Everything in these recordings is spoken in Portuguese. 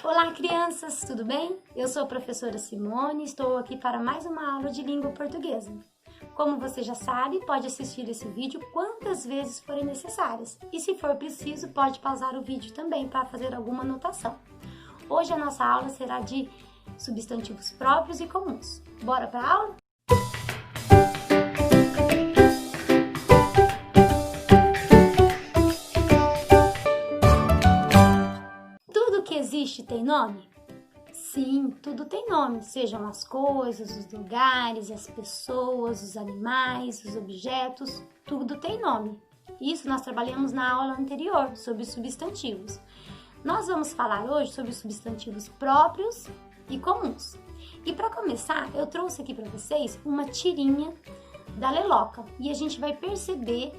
Olá, crianças, tudo bem? Eu sou a professora Simone e estou aqui para mais uma aula de língua portuguesa. Como você já sabe, pode assistir esse vídeo quantas vezes forem necessárias e, se for preciso, pode pausar o vídeo também para fazer alguma anotação. Hoje a nossa aula será de substantivos próprios e comuns. Bora para a aula? Tudo que existe tem nome? Sim, tudo tem nome, sejam as coisas, os lugares, as pessoas, os animais, os objetos, tudo tem nome. Isso nós trabalhamos na aula anterior, sobre os substantivos. Nós vamos falar hoje sobre os substantivos próprios e comuns. E para começar, eu trouxe aqui para vocês uma tirinha da Leloca e a gente vai perceber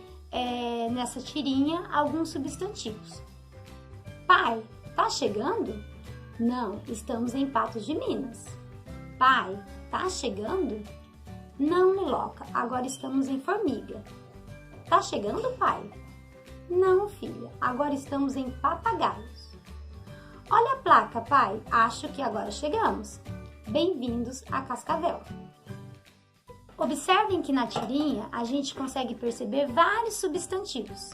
nessa tirinha alguns substantivos. Pai, tá chegando? Não, estamos em Patos de Minas. Pai, tá chegando? Não, Leloca, agora estamos em Formiga. Tá chegando, pai? Não, filha, agora estamos em Papagaios. Olha a placa, pai, acho que agora chegamos. Bem-vindos a Cascavel. Observem que na tirinha a gente consegue perceber vários substantivos.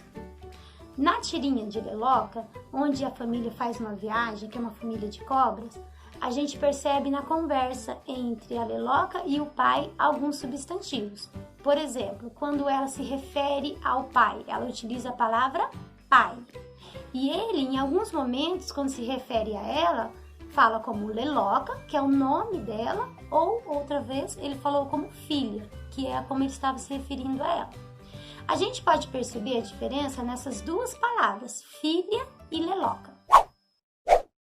Na tirinha de Leloca, onde a família faz uma viagem, que é uma família de cobras, a gente percebe na conversa entre a Leloca e o pai alguns substantivos. Por exemplo, quando ela se refere ao pai, ela utiliza a palavra pai. E ele, em alguns momentos, quando se refere a ela, fala como Leloca, que é o nome dela, ou outra vez ele falou como filha, que é como ele estava se referindo a ela. A gente pode perceber a diferença nessas duas palavras, filha e Leloca.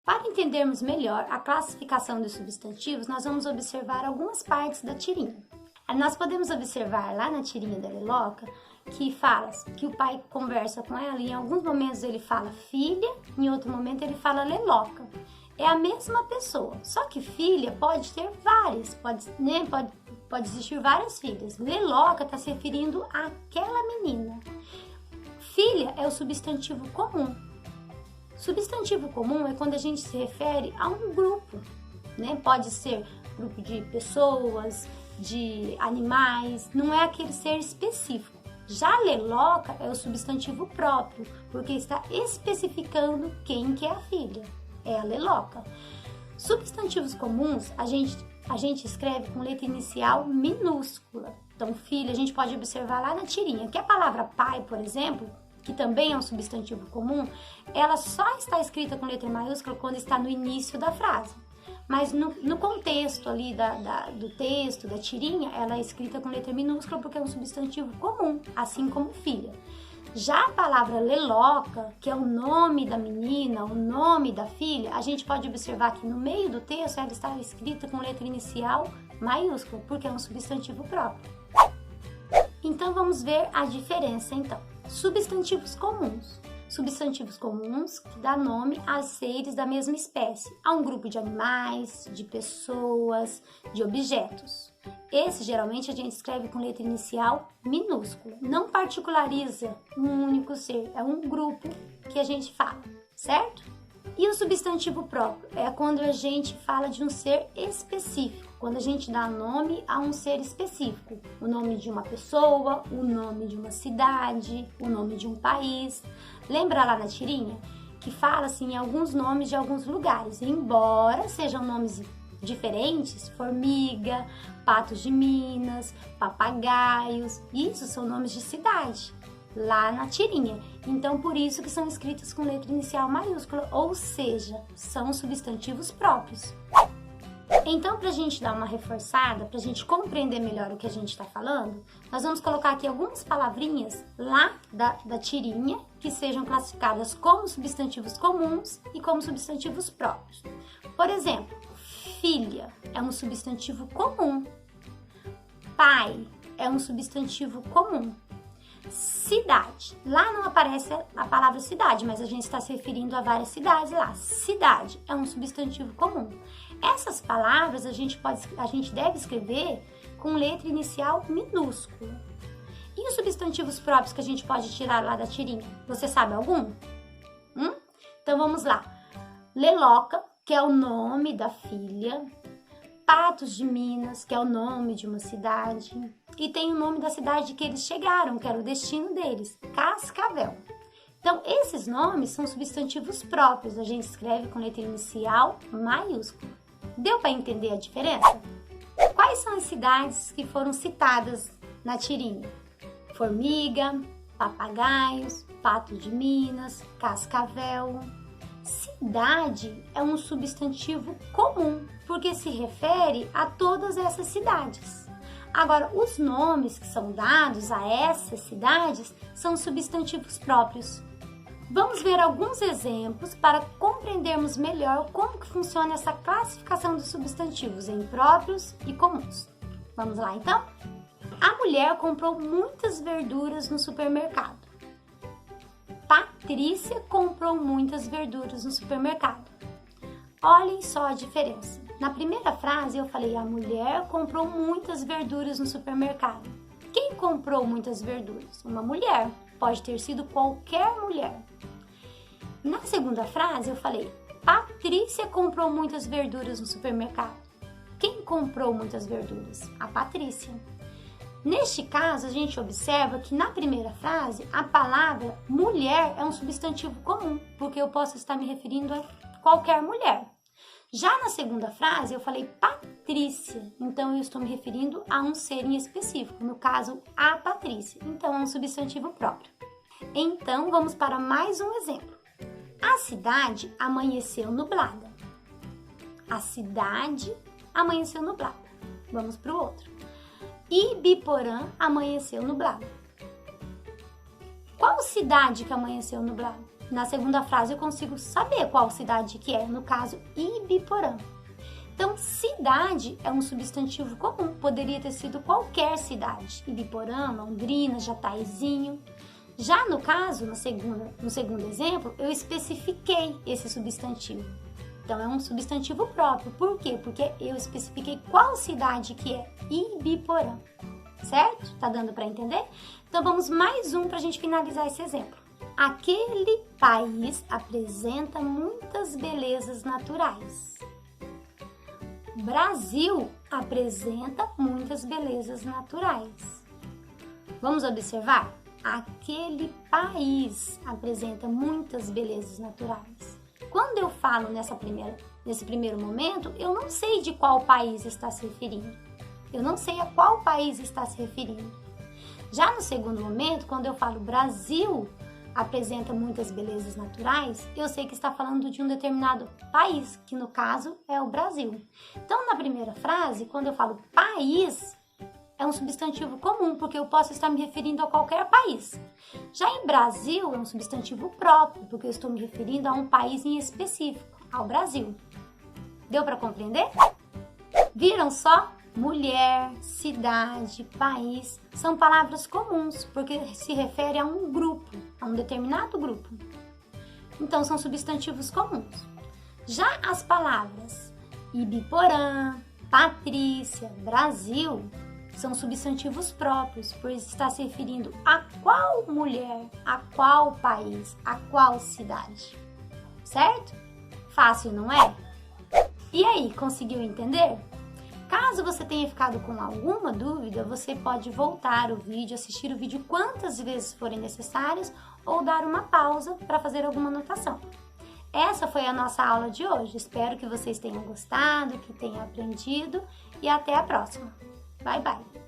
Para entendermos melhor a classificação dos substantivos, nós vamos observar algumas partes da tirinha. Nós podemos observar lá na tirinha da Leloca que fala que o pai conversa com ela e em alguns momentos ele fala filha, em outro momento ele fala Leloca. É a mesma pessoa, só que filha pode ter várias, pode existir várias filhas. Leloca está se referindo àquela menina. Filha é o substantivo comum. Substantivo comum é quando a gente se refere a um grupo, né? Pode ser grupo de pessoas, de animais, não é aquele ser específico. Já Leloca é o substantivo próprio, porque está especificando quem que é a filha. É a Leloca. Substantivos comuns a gente escreve com letra inicial minúscula. Então, filho, a gente pode observar lá na tirinha que a palavra pai, por exemplo, que também é um substantivo comum, ela só está escrita com letra maiúscula quando está no início da frase. Mas no contexto ali do texto, da tirinha, ela é escrita com letra minúscula porque é um substantivo comum, assim como filha. Já a palavra Leloca, que é o nome da menina, o nome da filha, a gente pode observar que no meio do texto ela está escrita com letra inicial maiúscula, porque é um substantivo próprio. Então vamos ver a diferença então. Substantivos comuns. Substantivos comuns que dá nome a seres da mesma espécie, a um grupo de animais, de pessoas, de objetos. Esse geralmente a gente escreve com letra inicial minúscula, não particulariza um único ser, é um grupo que a gente fala, certo? E o substantivo próprio é quando a gente fala de um ser específico, quando a gente dá nome a um ser específico, o nome de uma pessoa, o nome de uma cidade, o nome de um país. Lembra lá na tirinha que fala assim alguns nomes de alguns lugares, embora sejam nomes diferentes, Formiga, Patos de Minas, Papagaios, isso são nomes de cidade, lá na tirinha. Então, por isso que são escritos com letra inicial maiúscula, ou seja, são substantivos próprios. Então, para a gente dar uma reforçada, para a gente compreender melhor o que a gente está falando, nós vamos colocar aqui algumas palavrinhas lá da tirinha que sejam classificadas como substantivos comuns e como substantivos próprios. Por exemplo, filha é um substantivo comum. Pai é um substantivo comum. Cidade. Lá não aparece a palavra cidade, mas a gente está se referindo a várias cidades lá. Cidade é um substantivo comum. Essas palavras a gente deve escrever com letra inicial minúscula. E os substantivos próprios que a gente pode tirar lá da tirinha? Você sabe algum? Então vamos lá. Leloca, que é o nome da filha, Patos de Minas, que é o nome de uma cidade, e tem o nome da cidade que eles chegaram, que era o destino deles, Cascavel. Então, esses nomes são substantivos próprios, a gente escreve com letra inicial maiúscula. Deu para entender a diferença? Quais são as cidades que foram citadas na tirinha? Formiga, Papagaios, Pato de Minas, Cascavel. Cidade é um substantivo comum, porque se refere a todas essas cidades. Agora, os nomes que são dados a essas cidades são substantivos próprios. Vamos ver alguns exemplos para compreendermos melhor como que funciona essa classificação dos substantivos em próprios e comuns. Vamos lá, então? A mulher comprou muitas verduras no supermercado. Patrícia comprou muitas verduras no supermercado. Olhem só a diferença. Na primeira frase eu falei a mulher comprou muitas verduras no supermercado. Quem comprou muitas verduras? Uma mulher. Pode ter sido qualquer mulher. Na segunda frase eu falei Patrícia comprou muitas verduras no supermercado. Quem comprou muitas verduras? A Patrícia. Neste caso, a gente observa que na primeira frase, a palavra mulher é um substantivo comum, porque eu posso estar me referindo a qualquer mulher. Já na segunda frase, eu falei Patrícia, então eu estou me referindo a um ser em específico, no caso, a Patrícia, então é um substantivo próprio. Então, vamos para mais um exemplo. A cidade amanheceu nublada. A cidade amanheceu nublada. Vamos para o outro. Ibiporã amanheceu nublado. Qual cidade que amanheceu nublado? Na segunda frase eu consigo saber qual cidade que é, no caso, Ibiporã. Então, cidade é um substantivo comum, poderia ter sido qualquer cidade. Ibiporã, Londrina, Jataizinho. Já no caso, no segundo exemplo, eu especifiquei esse substantivo. Então, é um substantivo próprio. Por quê? Porque eu especifiquei qual cidade que é Ibiporã. Certo? Tá dando para entender? Então, vamos mais um para a gente finalizar esse exemplo. Aquele país apresenta muitas belezas naturais. Brasil apresenta muitas belezas naturais. Vamos observar? Aquele país apresenta muitas belezas naturais. Quando eu falo nesse primeiro momento, eu não sei de qual país está se referindo. Eu não sei a qual país está se referindo. Já no segundo momento, quando eu falo Brasil apresenta muitas belezas naturais, eu sei que está falando de um determinado país, que no caso é o Brasil. Então, na primeira frase, quando eu falo país, é um substantivo comum, porque eu posso estar me referindo a qualquer país. Já em Brasil, é um substantivo próprio, porque eu estou me referindo a um país em específico, ao Brasil. Deu para compreender? Viram só? Mulher, cidade, país, são palavras comuns, porque se refere a um grupo, a um determinado grupo. Então, são substantivos comuns. Já as palavras Ibiporã, Patrícia, Brasil, são substantivos próprios, por estar se referindo a qual mulher, a qual país, a qual cidade. Certo? Fácil, não é? E aí, conseguiu entender? Caso você tenha ficado com alguma dúvida, você pode voltar o vídeo, assistir o vídeo quantas vezes forem necessárias ou dar uma pausa para fazer alguma anotação. Essa foi a nossa aula de hoje. Espero que vocês tenham gostado, que tenham aprendido e até a próxima. Bye, bye!